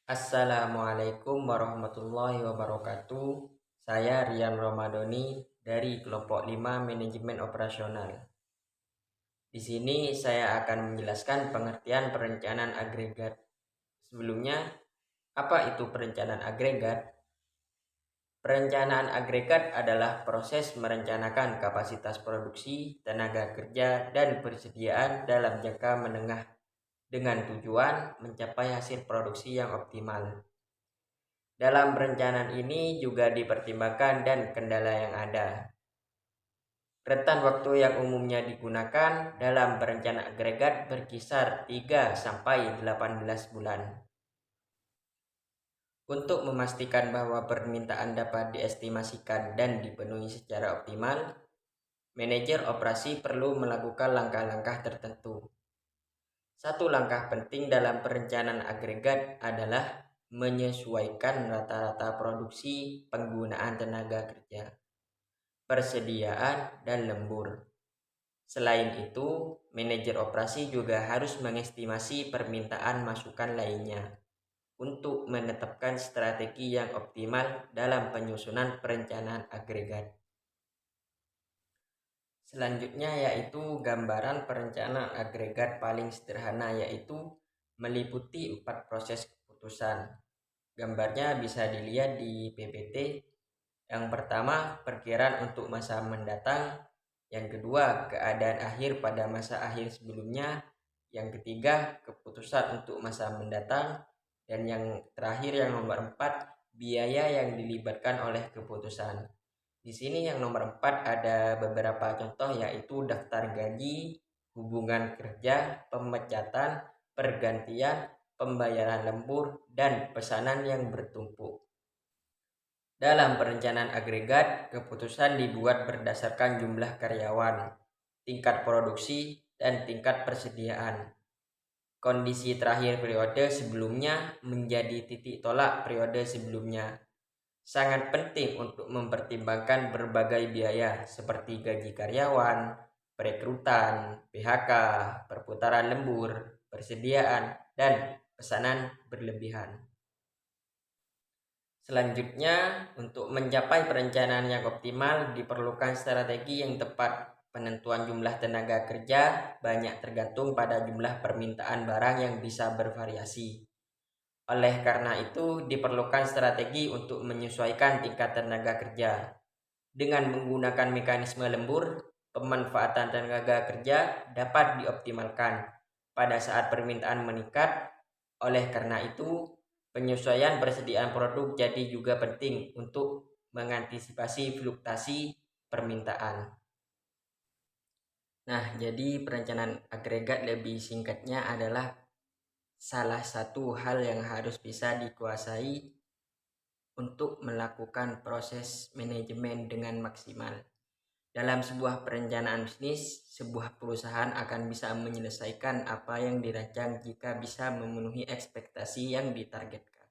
Assalamualaikum warahmatullahi wabarakatuh. Saya Rian Romadoni dari kelompok 5 Manajemen Operasional. Di sini saya akan menjelaskan pengertian perencanaan agregat. Sebelumnya, apa itu perencanaan agregat? Perencanaan agregat adalah proses merencanakan kapasitas produksi, tenaga kerja, dan persediaan dalam jangka menengah dengan tujuan mencapai hasil produksi yang optimal. Dalam perencanaan ini juga dipertimbangkan dan kendala yang ada. Rentan waktu yang umumnya digunakan dalam perencanaan agregat berkisar 3-18 bulan. Untuk memastikan bahwa permintaan dapat diestimasikan dan dipenuhi secara optimal, manajer operasi perlu melakukan langkah-langkah tertentu. Satu langkah penting dalam perencanaan agregat adalah menyesuaikan rata-rata produksi, penggunaan tenaga kerja, persediaan, dan lembur. Selain itu, manajer operasi juga harus mengestimasi permintaan masukan lainnya untuk menetapkan strategi yang optimal dalam penyusunan perencanaan agregat. Selanjutnya yaitu gambaran perencanaan agregat paling sederhana, yaitu meliputi 4 proses keputusan. Gambarnya bisa dilihat di PPT. Yang pertama, perkiraan untuk masa mendatang. Yang kedua, keadaan akhir pada masa akhir sebelumnya. Yang ketiga, keputusan untuk masa mendatang. Dan yang terakhir, yang nomor 4, biaya yang dilibatkan oleh keputusan. Di sini yang nomor 4 ada beberapa contoh, yaitu daftar gaji, hubungan kerja, pemecatan, pergantian, pembayaran lembur, dan pesanan yang bertumpuk. Dalam perencanaan agregat, keputusan dibuat berdasarkan jumlah karyawan, tingkat produksi, dan tingkat persediaan. Kondisi terakhir periode sebelumnya menjadi titik tolak periode sebelumnya. Sangat penting untuk mempertimbangkan berbagai biaya seperti gaji karyawan, perekrutan, PHK, perputaran lembur, persediaan, dan pesanan berlebihan. Selanjutnya, untuk mencapai perencanaan yang optimal diperlukan strategi yang tepat. Penentuan jumlah tenaga kerja banyak tergantung pada jumlah permintaan barang yang bisa bervariasi. Oleh karena itu, diperlukan strategi untuk menyesuaikan tingkat tenaga kerja. Dengan menggunakan mekanisme lembur, pemanfaatan tenaga kerja dapat dioptimalkan pada saat permintaan meningkat. Oleh karena itu, penyesuaian persediaan produk jadi juga penting untuk mengantisipasi fluktuasi permintaan. Nah, jadi perencanaan agregat lebih singkatnya adalah salah satu hal yang harus bisa dikuasai untuk melakukan proses manajemen dengan maksimal. Dalam sebuah perencanaan bisnis, sebuah perusahaan akan bisa menyelesaikan apa yang dirancang jika bisa memenuhi ekspektasi yang ditargetkan.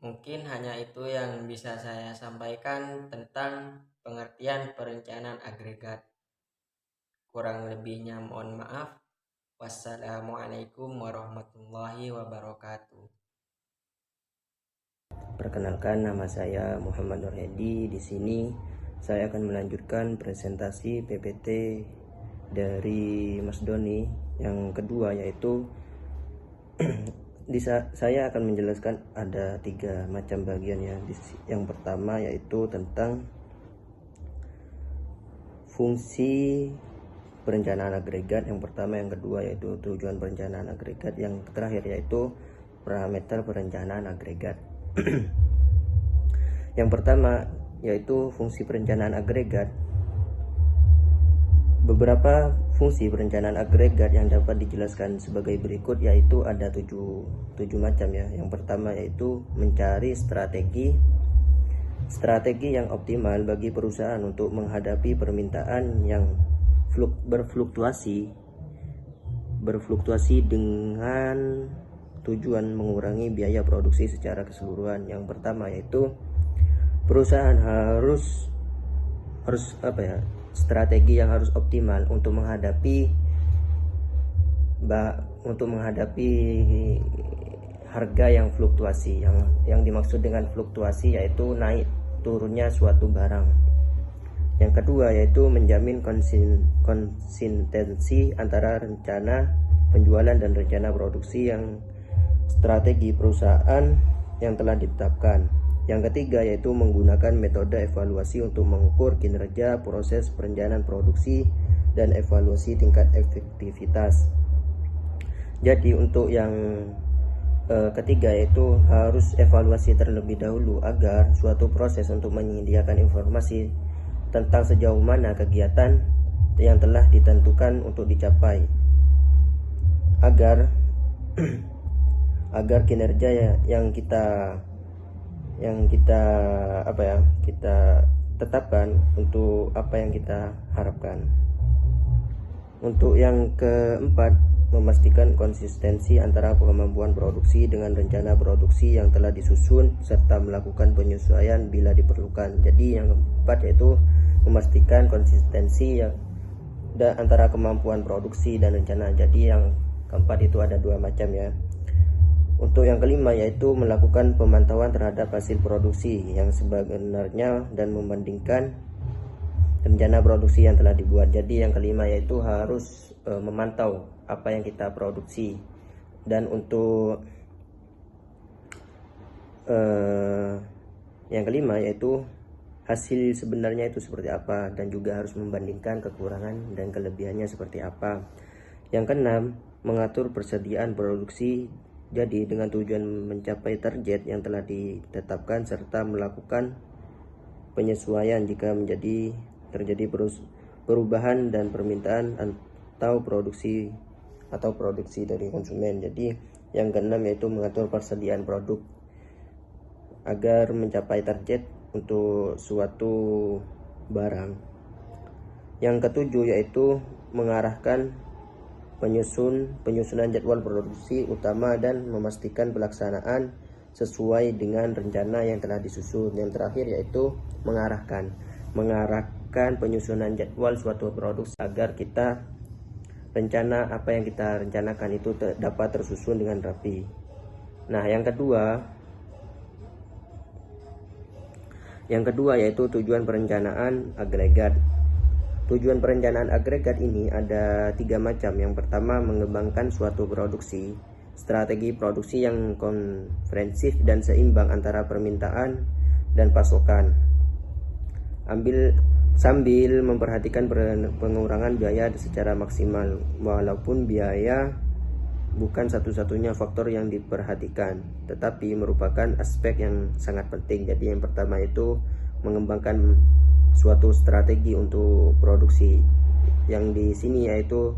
Mungkin hanya itu yang bisa saya sampaikan tentang pengertian perencanaan agregat. Kurang lebihnya mohon maaf. Wassalamualaikum warahmatullahi wabarakatuh. Perkenalkan, nama saya Muhammad Nur Hedi. Di sini saya akan melanjutkan presentasi PPT dari Mas Doni yang kedua, yaitu saya akan menjelaskan ada 3 macam bagian ya. Yang pertama yaitu tentang fungsi perencanaan agregat. Yang pertama, yang kedua yaitu tujuan perencanaan agregat, yang terakhir yaitu parameter perencanaan agregat. Yang pertama yaitu fungsi perencanaan agregat. Beberapa fungsi perencanaan agregat yang dapat dijelaskan sebagai berikut, yaitu ada 7 macam ya. Yang pertama yaitu mencari strategi yang optimal bagi perusahaan untuk menghadapi permintaan yang berfluktuasi dengan tujuan mengurangi biaya produksi secara keseluruhan. Yang pertama yaitu perusahaan harus strategi yang harus optimal untuk menghadapi harga yang fluktuasi. Yang dimaksud dengan fluktuasi yaitu naik turunnya suatu barang. Yang kedua yaitu menjamin konsistensi antara rencana penjualan dan rencana produksi yang strategi perusahaan yang telah ditetapkan. Yang ketiga yaitu menggunakan metode evaluasi untuk mengukur kinerja proses perencanaan produksi dan evaluasi tingkat efektivitas. Jadi untuk yang ketiga yaitu harus evaluasi terlebih dahulu agar suatu proses untuk menyediakan informasi tentang sejauh mana kegiatan yang telah ditentukan untuk dicapai agar kinerja yang kita tetapkan untuk apa yang kita harapkan. Untuk yang keempat, memastikan konsistensi antara kemampuan produksi dengan rencana produksi yang telah disusun serta melakukan penyesuaian bila diperlukan. Jadi yang keempat yaitu memastikan konsistensi antara kemampuan produksi dan rencana. Jadi yang keempat itu ada dua macam ya. Untuk yang kelima yaitu melakukan pemantauan terhadap hasil produksi yang sebenarnya dan membandingkan rencana produksi yang telah dibuat. Jadi yang kelima yaitu harus memantau apa yang kita produksi. Dan untuk yang kelima yaitu hasil sebenarnya itu seperti apa, dan juga harus membandingkan kekurangan dan kelebihannya seperti apa. Yang keenam, mengatur persediaan produksi jadi dengan tujuan mencapai target yang telah ditetapkan serta melakukan penyesuaian jika terjadi perubahan dan permintaan atau produksi dari konsumen. Jadi yang keenam yaitu mengatur persediaan produk agar mencapai target untuk suatu barang. Yang ketujuh yaitu mengarahkan penyusunan jadwal produksi utama dan memastikan pelaksanaan sesuai dengan rencana yang telah disusun. Yang terakhir yaitu mengarahkan penyusunan jadwal suatu produksi agar rencana apa yang kita rencanakan itu dapat tersusun dengan rapi. Nah, yang kedua yaitu tujuan perencanaan agregat. Tujuan perencanaan agregat ini ada 3 macam. Yang pertama, mengembangkan suatu produksi, strategi produksi yang komprehensif dan seimbang antara permintaan dan pasokan, sambil memperhatikan pengurangan biaya secara maksimal, walaupun biaya bukan satu-satunya faktor yang diperhatikan, tetapi merupakan aspek yang sangat penting. Jadi yang pertama itu mengembangkan suatu strategi untuk produksi. Yang di sini yaitu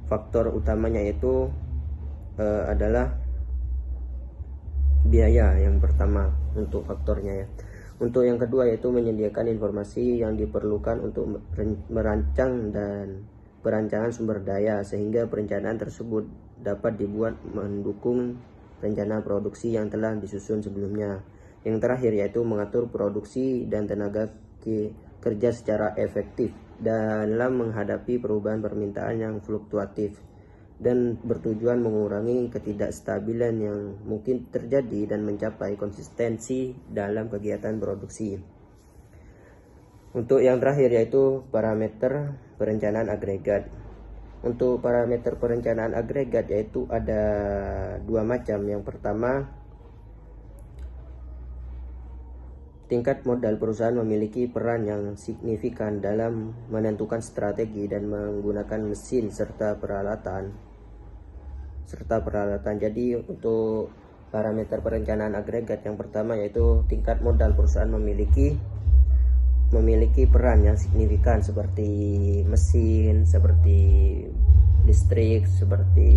faktor utamanya itu adalah biaya yang pertama untuk faktornya ya. Untuk yang kedua yaitu menyediakan informasi yang diperlukan untuk merancang dan perancangan sumber daya sehingga perencanaan tersebut dapat dibuat mendukung rencana produksi yang telah disusun sebelumnya. Yang terakhir yaitu mengatur produksi dan tenaga kerja secara efektif dalam menghadapi perubahan permintaan yang fluktuatif dan bertujuan mengurangi ketidakstabilan yang mungkin terjadi dan mencapai konsistensi dalam kegiatan produksi. Untuk yang terakhir yaitu parameter perencanaan agregat. Untuk parameter perencanaan agregat yaitu ada 2 macam. Yang pertama, tingkat modal perusahaan memiliki peran yang signifikan dalam menentukan strategi dan menggunakan mesin serta peralatan. Jadi untuk parameter perencanaan agregat yang pertama yaitu tingkat modal perusahaan memiliki peran yang signifikan seperti mesin, seperti listrik, seperti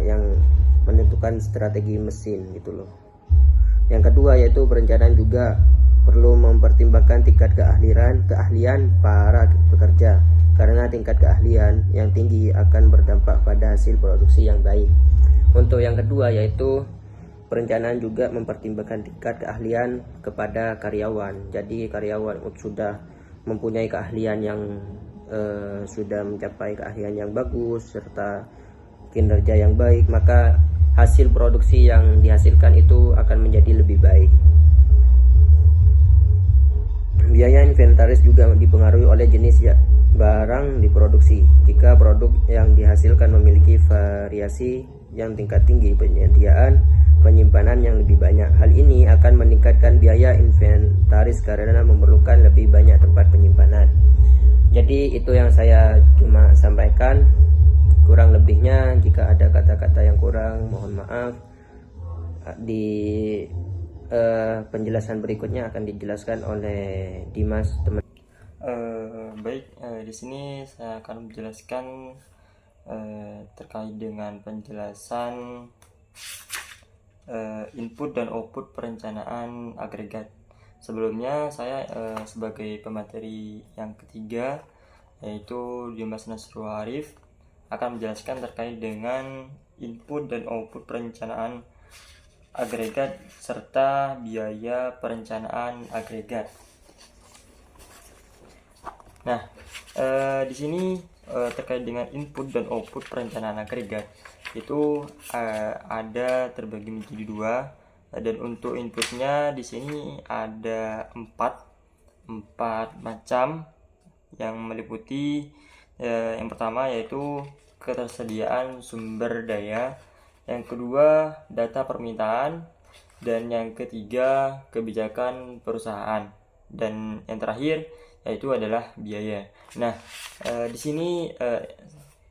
yang menentukan strategi mesin gitu loh. Yang kedua yaitu perencanaan juga perlu mempertimbangkan tingkat keahlian para pekerja, karena tingkat keahlian yang tinggi akan berdampak pada hasil produksi yang baik. Untuk yang kedua yaitu perencanaan juga mempertimbangkan tingkat keahlian kepada karyawan. Jadi karyawan sudah mempunyai keahlian yang sudah mencapai keahlian yang bagus serta kinerja yang baik, maka hasil produksi yang dihasilkan itu akan menjadi lebih baik. Biaya inventaris juga dipengaruhi oleh jenis barang diproduksi. Jika produk yang dihasilkan memiliki variasi yang tingkat tinggi, penyediaan penyimpanan yang lebih banyak. Hal ini akan meningkatkan biaya inventaris karena memerlukan lebih banyak tempat penyimpanan. Jadi itu yang saya cuma sampaikan. Kurang lebihnya jika ada kata-kata yang kurang, mohon maaf. Di penjelasan berikutnya akan dijelaskan oleh Dimas, teman. Baik, di sini saya akan menjelaskan terkait dengan penjelasan input dan output perencanaan agregat. Sebelumnya saya sebagai pemateri yang ketiga, yaitu Dimas Nasrul Arif, akan menjelaskan terkait dengan input dan output perencanaan agregat serta biaya perencanaan agregat. Nah, di sini terkait dengan input dan output perencanaan agregat itu ada terbagi menjadi dua, dan untuk inputnya di sini ada empat macam yang meliputi yang pertama yaitu ketersediaan sumber daya, yang kedua data permintaan, dan yang ketiga kebijakan perusahaan, dan yang terakhir yaitu adalah biaya. Nah, di sini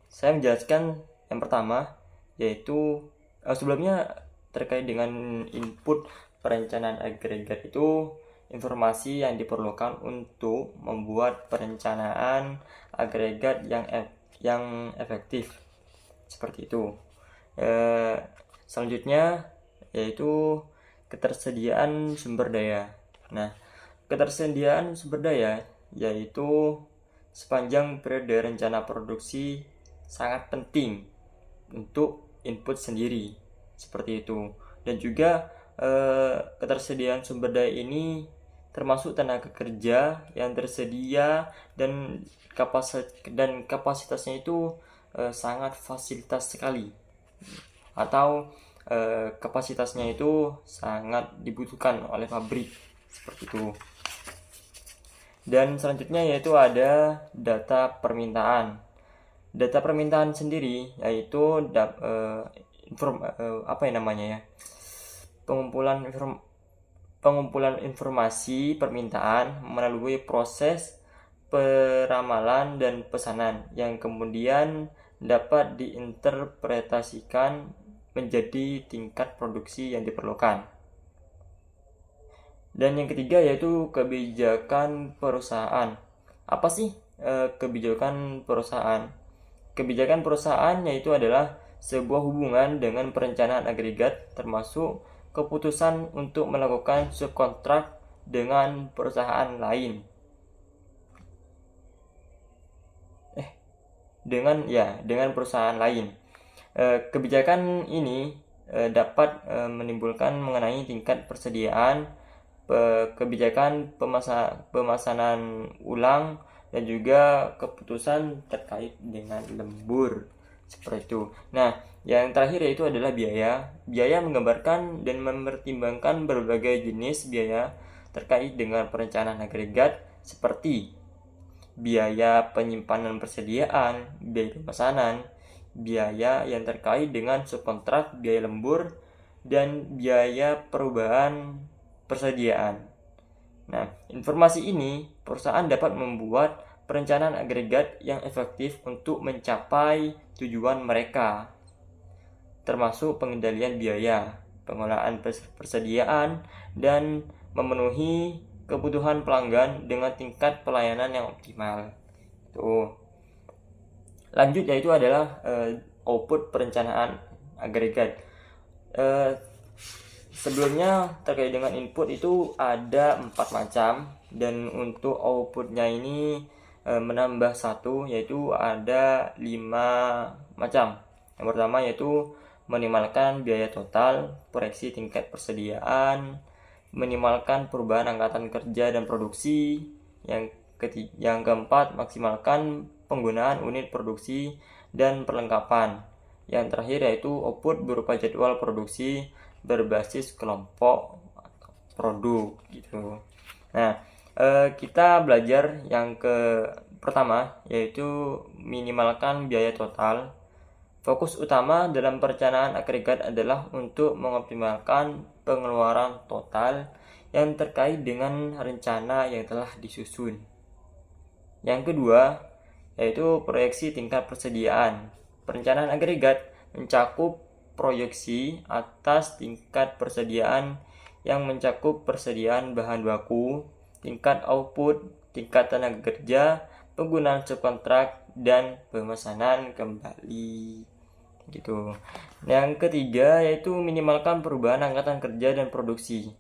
saya menjelaskan yang pertama, yaitu sebelumnya terkait dengan input perencanaan agregat itu informasi yang diperlukan untuk membuat perencanaan agregat yang efektif, seperti itu. Selanjutnya yaitu ketersediaan sumber daya. Nah, ketersediaan sumber daya yaitu sepanjang periode rencana produksi sangat penting untuk input sendiri, seperti itu. Dan juga ketersediaan sumber daya ini termasuk tenaga kerja yang tersedia dan kapasitasnya itu sangat fasilitas sekali, atau kapasitasnya itu sangat dibutuhkan oleh pabrik, seperti itu. Dan selanjutnya yaitu ada data permintaan. Data permintaan sendiri yaitu pengumpulan informasi permintaan melalui proses peramalan dan pesanan yang kemudian dapat diinterpretasikan menjadi tingkat produksi yang diperlukan. Dan yang ketiga yaitu kebijakan perusahaan. Apa sih kebijakan perusahaan? Kebijakan perusahaan yaitu adalah sebuah hubungan dengan perencanaan agregat, termasuk keputusan untuk melakukan subkontrak dengan perusahaan lain. Dengan perusahaan lain. Kebijakan ini dapat menimbulkan mengenai tingkat persediaan, kebijakan pemesanan ulang, dan juga keputusan terkait dengan lembur, seperti itu. Nah, yang terakhir yaitu adalah biaya. Biaya menggambarkan dan mempertimbangkan berbagai jenis biaya terkait dengan perencanaan agregat, seperti biaya penyimpanan persediaan, biaya pemesanan, biaya yang terkait dengan subkontrak, biaya lembur, dan biaya perubahan persediaan. Nah, informasi ini perusahaan dapat membuat perencanaan agregat yang efektif untuk mencapai tujuan mereka, termasuk pengendalian biaya, pengelolaan persediaan, dan memenuhi kebutuhan pelanggan dengan tingkat pelayanan yang optimal. Tuh. Lanjut yaitu adalah output perencanaan agregat. Sebelumnya terkait dengan input itu ada 4 macam, dan untuk outputnya ini menambah 1, yaitu ada 5 macam. Yang pertama yaitu minimalkan biaya total, proyeksi tingkat persediaan, minimalkan perubahan angkatan kerja dan produksi. Yang keempat, maksimalkan penggunaan unit produksi dan perlengkapan. yang terakhir yaitu output berupa jadwal produksi berbasis kelompok produk gitu. Nah, kita belajar yang pertama yaitu minimalkan biaya total. Fokus utama dalam perencanaan agregat adalah untuk mengoptimalkan pengeluaran total yang terkait dengan rencana yang telah disusun. Yang kedua, yaitu proyeksi tingkat persediaan. Perencanaan agregat mencakup proyeksi atas tingkat persediaan yang mencakup persediaan bahan baku, tingkat output, tingkat tenaga kerja, penggunaan subkontrak, dan pemesanan kembali. Gitu. Yang ketiga yaitu minimalkan perubahan angkatan kerja dan produksi.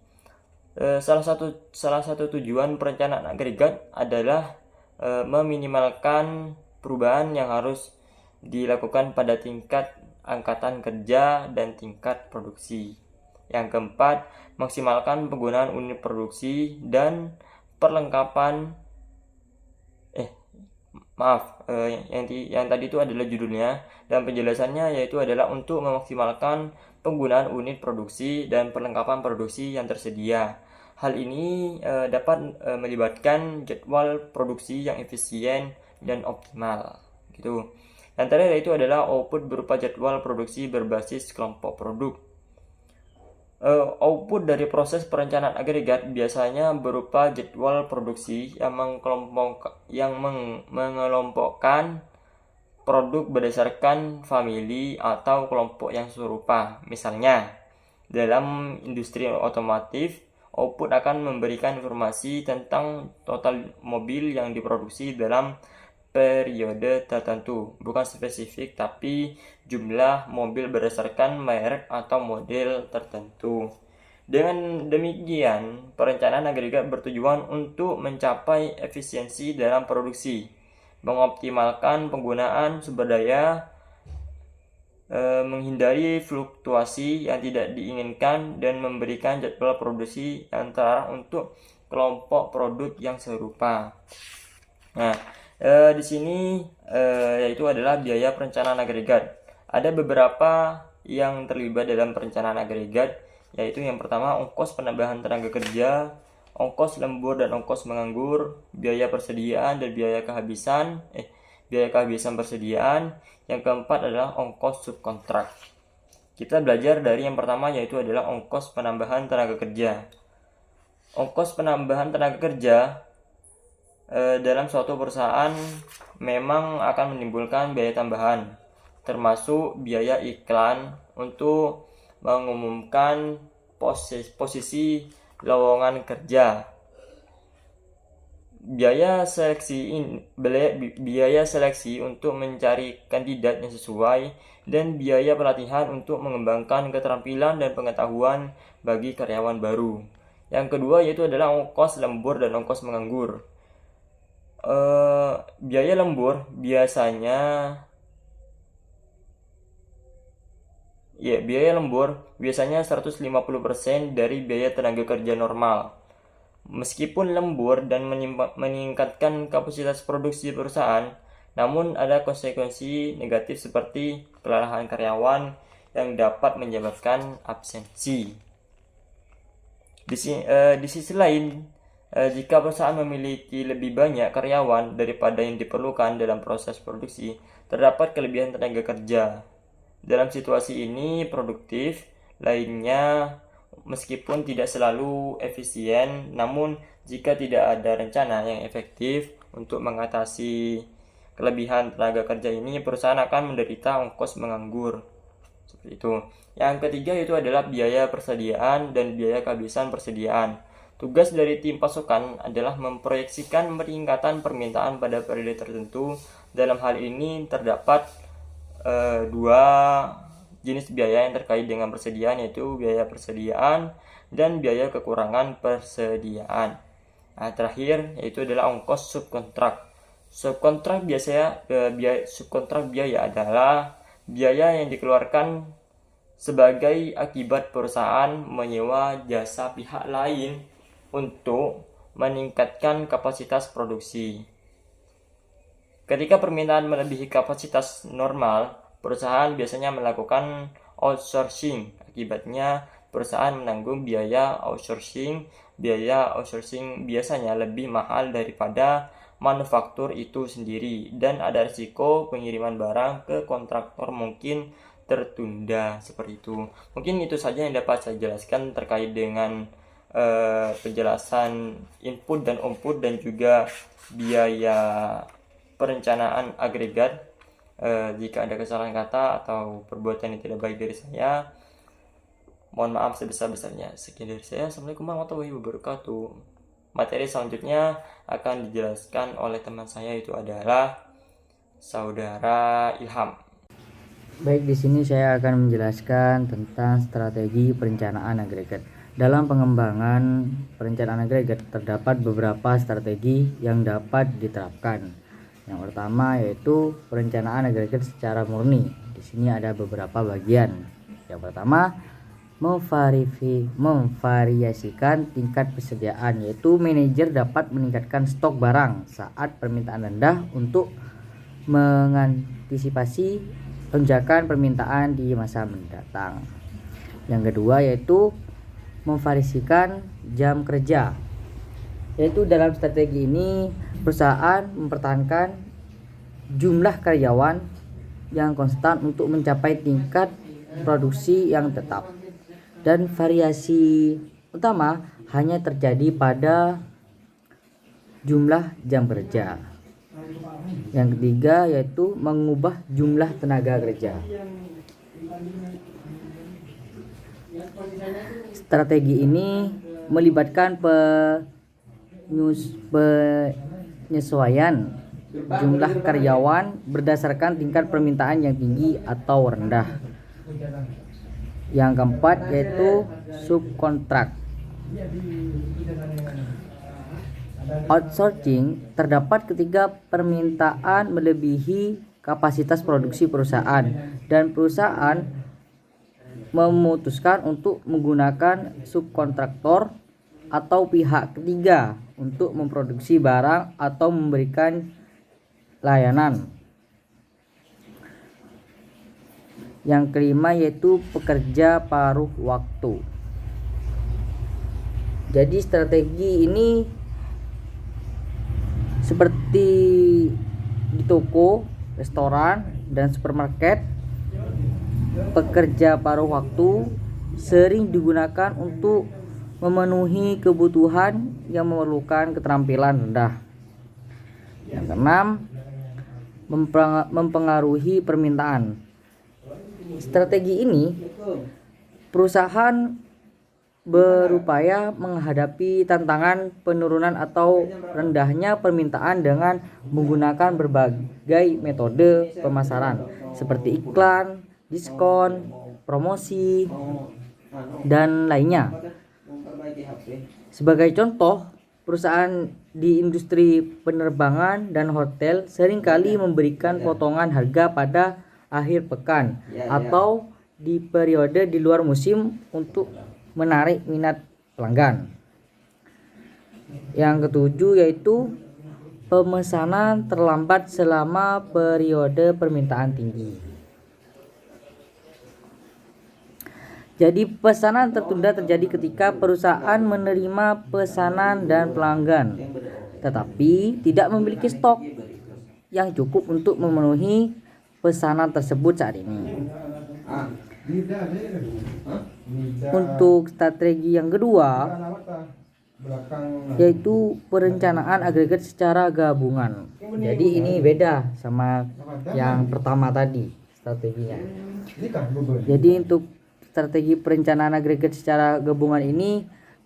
Salah satu tujuan perencanaan agregat adalah meminimalkan perubahan yang harus dilakukan pada tingkat angkatan kerja dan tingkat produksi. Yang keempat, maksimalkan penggunaan unit produksi dan perlengkapan yang tadi itu adalah judulnya, dan penjelasannya yaitu adalah untuk memaksimalkan penggunaan unit produksi dan perlengkapan produksi yang tersedia. Hal ini dapat melibatkan jadwal produksi yang efisien dan optimal gitu. Yang terakhir yaitu adalah output berupa jadwal produksi berbasis kelompok produk. Output dari proses perencanaan agregat biasanya berupa jadwal produksi yang mengelompokkan produk berdasarkan famili atau kelompok yang serupa. Misalnya, dalam industri otomotif, output akan memberikan informasi tentang total mobil yang diproduksi dalam periode tertentu, bukan spesifik tapi jumlah mobil berdasarkan merek atau model tertentu. Dengan demikian, perencanaan agregat bertujuan untuk mencapai efisiensi dalam produksi, mengoptimalkan penggunaan sumber daya, menghindari fluktuasi yang tidak diinginkan, dan memberikan jadwal produksi yang terarah untuk kelompok produk yang serupa. Nah, di sini yaitu adalah biaya perencanaan agregat. Ada beberapa yang terlibat dalam perencanaan agregat, yaitu yang pertama ongkos penambahan tenaga kerja, ongkos lembur dan ongkos menganggur, biaya persediaan dan biaya kehabisan persediaan. Yang keempat adalah ongkos subkontrak. Kita belajar dari yang pertama yaitu adalah ongkos penambahan tenaga kerja. Ongkos penambahan tenaga kerja dalam suatu perusahaan memang akan menimbulkan biaya tambahan, termasuk biaya iklan untuk mengumumkan posisi lowongan kerja, biaya seleksi untuk mencari kandidat yang sesuai, dan biaya pelatihan untuk mengembangkan keterampilan dan pengetahuan bagi karyawan baru. Yang kedua yaitu adalah ongkos lembur dan ongkos menganggur. Biaya lembur biasanya 150% dari biaya tenaga kerja normal. Meskipun lembur dan meningkatkan kapasitas produksi perusahaan, namun ada konsekuensi negatif seperti kelelahan karyawan yang dapat menyebabkan absensi. Di sisi lain, jika perusahaan memiliki lebih banyak karyawan daripada yang diperlukan dalam proses produksi, terdapat kelebihan tenaga kerja. Dalam situasi ini, produktif lainnya meskipun tidak selalu efisien, namun jika tidak ada rencana yang efektif untuk mengatasi kelebihan tenaga kerja ini, perusahaan akan menderita ongkos menganggur. Seperti itu. Yang ketiga itu adalah biaya persediaan dan biaya kehabisan persediaan. Tugas dari tim pasukan adalah memproyeksikan peningkatan permintaan pada periode tertentu. Dalam hal ini terdapat dua jenis biaya yang terkait dengan persediaan, yaitu biaya persediaan dan biaya kekurangan persediaan. Nah, terakhir yaitu adalah ongkos subkontrak. Subkontrak biaya adalah biaya yang dikeluarkan sebagai akibat perusahaan menyewa jasa pihak lain untuk meningkatkan kapasitas produksi. Ketika permintaan melebihi kapasitas normal, perusahaan biasanya melakukan outsourcing. Akibatnya perusahaan menanggung biaya outsourcing. Biaya outsourcing biasanya lebih mahal daripada manufaktur itu sendiri, dan ada risiko pengiriman barang ke kontraktor mungkin tertunda seperti itu. Mungkin itu saja yang dapat saya jelaskan terkait dengan penjelasan input dan output dan juga biaya perencanaan agregat. Jika ada kesalahan kata atau perbuatan yang tidak baik dari saya, mohon maaf sebesar-besarnya. Sekian dari saya. Assalamualaikum warahmatullahi wabarakatuh. Materi selanjutnya akan dijelaskan oleh teman saya, itu adalah Saudara Ilham. Baik, di sini saya akan menjelaskan tentang strategi perencanaan agregat. Dalam pengembangan perencanaan agregat terdapat beberapa strategi yang dapat diterapkan. Yang pertama yaitu perencanaan agregat secara murni. Di sini ada beberapa bagian. Yang pertama, memvariasikan tingkat persediaan, yaitu manajer dapat meningkatkan stok barang saat permintaan rendah untuk mengantisipasi lonjakan permintaan di masa mendatang. Yang kedua yaitu memvariasikan jam kerja, yaitu dalam strategi ini perusahaan mempertahankan jumlah karyawan yang konstan untuk mencapai tingkat produksi yang tetap, dan variasi utama hanya terjadi pada jumlah jam kerja. Yang ketiga yaitu mengubah jumlah tenaga kerja. Strategi ini melibatkan penyesuaian jumlah karyawan berdasarkan tingkat permintaan yang tinggi atau rendah. Yang keempat yaitu subkontrak. Outsourcing terdapat ketika permintaan melebihi kapasitas produksi perusahaan dan perusahaan memutuskan untuk menggunakan subkontraktor atau pihak ketiga untuk memproduksi barang atau memberikan layanan. Yang kelima yaitu pekerja paruh waktu. Jadi strategi ini seperti di toko, restoran, dan supermarket, pekerja paruh waktu sering digunakan untuk memenuhi kebutuhan yang memerlukan keterampilan rendah. Yang keenam, mempengaruhi permintaan. Strategi ini perusahaan berupaya menghadapi tantangan penurunan atau rendahnya permintaan dengan menggunakan berbagai metode pemasaran seperti iklan, diskon, promosi, dan lainnya. Sebagai contoh, perusahaan di industri penerbangan dan hotel seringkali memberikan potongan harga pada akhir pekan atau di periode di luar musim untuk menarik minat pelanggan. Yang ketujuh yaitu pemesanan terlambat selama periode permintaan tinggi. Jadi pesanan tertunda terjadi ketika perusahaan menerima pesanan dan pelanggan, tetapi tidak memiliki stok yang cukup untuk memenuhi pesanan tersebut saat ini. Untuk strategi yang kedua yaitu perencanaan agregat secara gabungan. Jadi ini beda sama yang pertama tadi strateginya. Jadi untuk strategi perencanaan agregat secara gabungan ini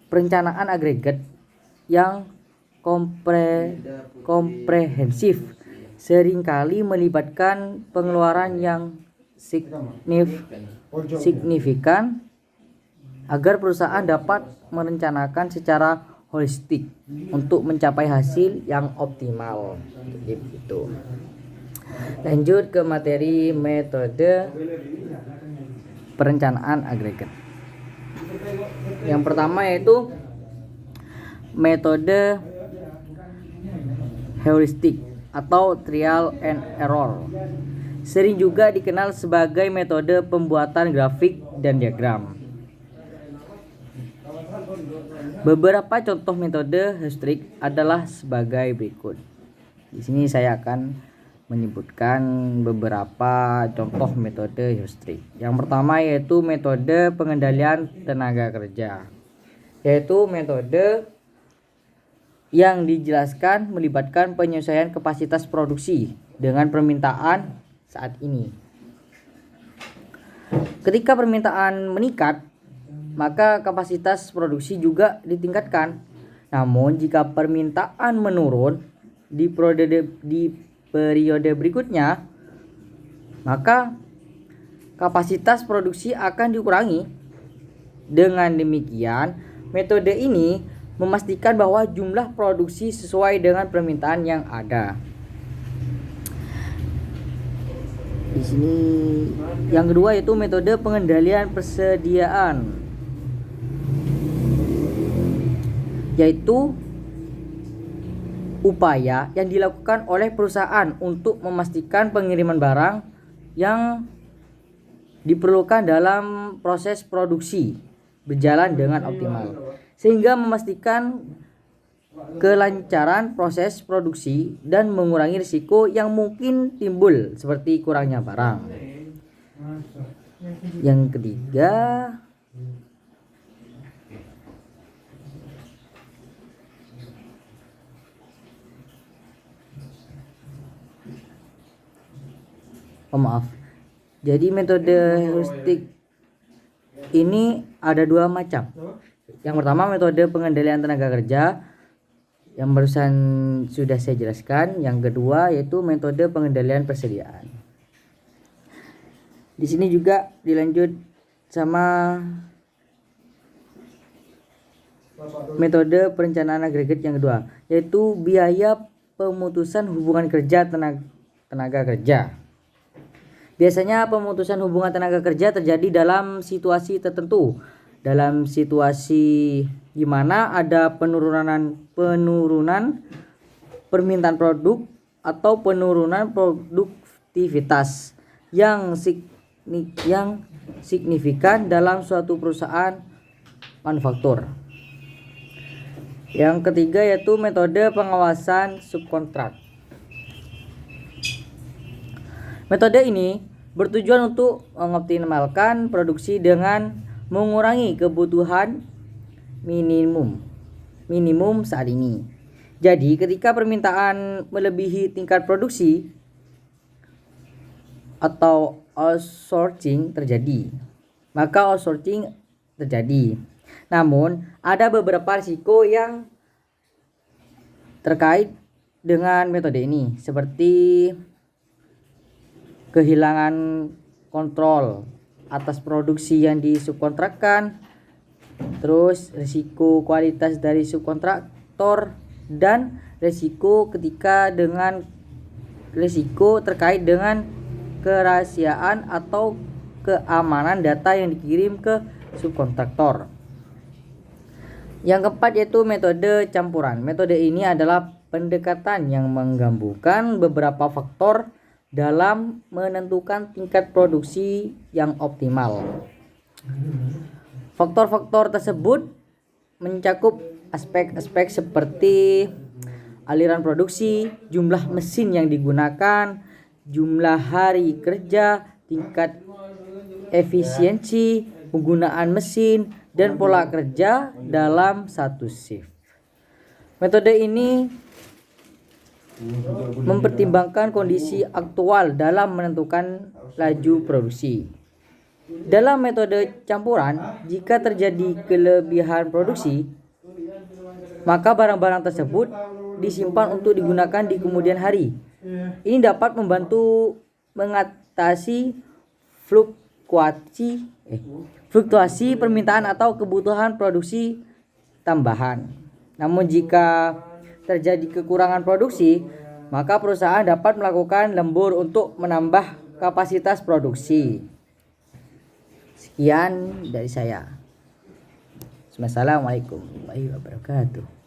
perencanaan agregat yang komprehensif seringkali melibatkan pengeluaran yang signifikan agar perusahaan dapat merencanakan secara holistik untuk mencapai hasil yang optimal. Gitu. Lanjut ke materi metode perencanaan agregat. Yang pertama yaitu metode heuristik atau trial and error. sering juga dikenal sebagai metode pembuatan grafik dan diagram. Beberapa contoh metode heuristik adalah sebagai berikut. Di sini saya akan menyebutkan beberapa contoh metode heuristik. Yang pertama yaitu metode pengendalian tenaga kerja, yaitu metode yang dijelaskan melibatkan penyesuaian kapasitas produksi dengan permintaan saat ini. Ketika permintaan meningkat, maka kapasitas produksi juga ditingkatkan. Namun jika permintaan menurun di periode berikutnya, maka kapasitas produksi akan dikurangi. Dengan demikian, metode ini memastikan bahwa jumlah produksi sesuai dengan permintaan yang ada. Di sini yang kedua yaitu metode pengendalian persediaan, yaitu upaya yang dilakukan oleh perusahaan untuk memastikan pengiriman barang yang diperlukan dalam proses produksi berjalan dengan optimal, sehingga memastikan kelancaran proses produksi dan mengurangi risiko yang mungkin timbul seperti kurangnya barang. Yang ketiga jadi metode heuristik ini ada dua macam. Yang pertama metode pengendalian tenaga kerja yang barusan sudah saya jelaskan. Yang kedua yaitu metode pengendalian persediaan. Di sini juga dilanjut sama metode perencanaan agregat yang kedua, yaitu biaya pemutusan hubungan kerja tenaga kerja. Biasanya pemutusan hubungan tenaga kerja terjadi dalam situasi tertentu. Dalam situasi di mana ada penurunan permintaan produk atau penurunan produktivitas yang signifikan dalam suatu perusahaan manufaktur. Yang ketiga yaitu metode pengawasan subkontrak. Metode ini bertujuan untuk mengoptimalkan produksi dengan mengurangi kebutuhan minimum saat ini. Jadi ketika permintaan melebihi tingkat produksi atau outsourcing terjadi, maka outsourcing terjadi. Namun ada beberapa risiko yang terkait dengan metode ini, seperti kehilangan kontrol atas produksi yang disubkontrakkan, terus risiko kualitas dari subkontraktor, dan risiko terkait dengan kerahasiaan atau keamanan data yang dikirim ke subkontraktor. Yang keempat yaitu metode campuran. Metode ini adalah pendekatan yang menggabungkan beberapa faktor dalam menentukan tingkat produksi yang optimal. Faktor-faktor tersebut mencakup aspek-aspek seperti aliran produksi, jumlah mesin yang digunakan, jumlah hari kerja, tingkat efisiensi penggunaan mesin, dan pola kerja dalam satu shift. Metode ini mempertimbangkan kondisi aktual dalam menentukan laju produksi. Dalam metode campuran, jika terjadi kelebihan produksi, maka barang-barang tersebut disimpan untuk digunakan di kemudian hari. Ini dapat membantu mengatasi fluktuasi permintaan atau kebutuhan produksi tambahan. Namun jika terjadi kekurangan produksi, maka perusahaan dapat melakukan lembur untuk menambah kapasitas produksi. Sekian dari saya. Wassalamualaikum warahmatullahi wabarakatuh.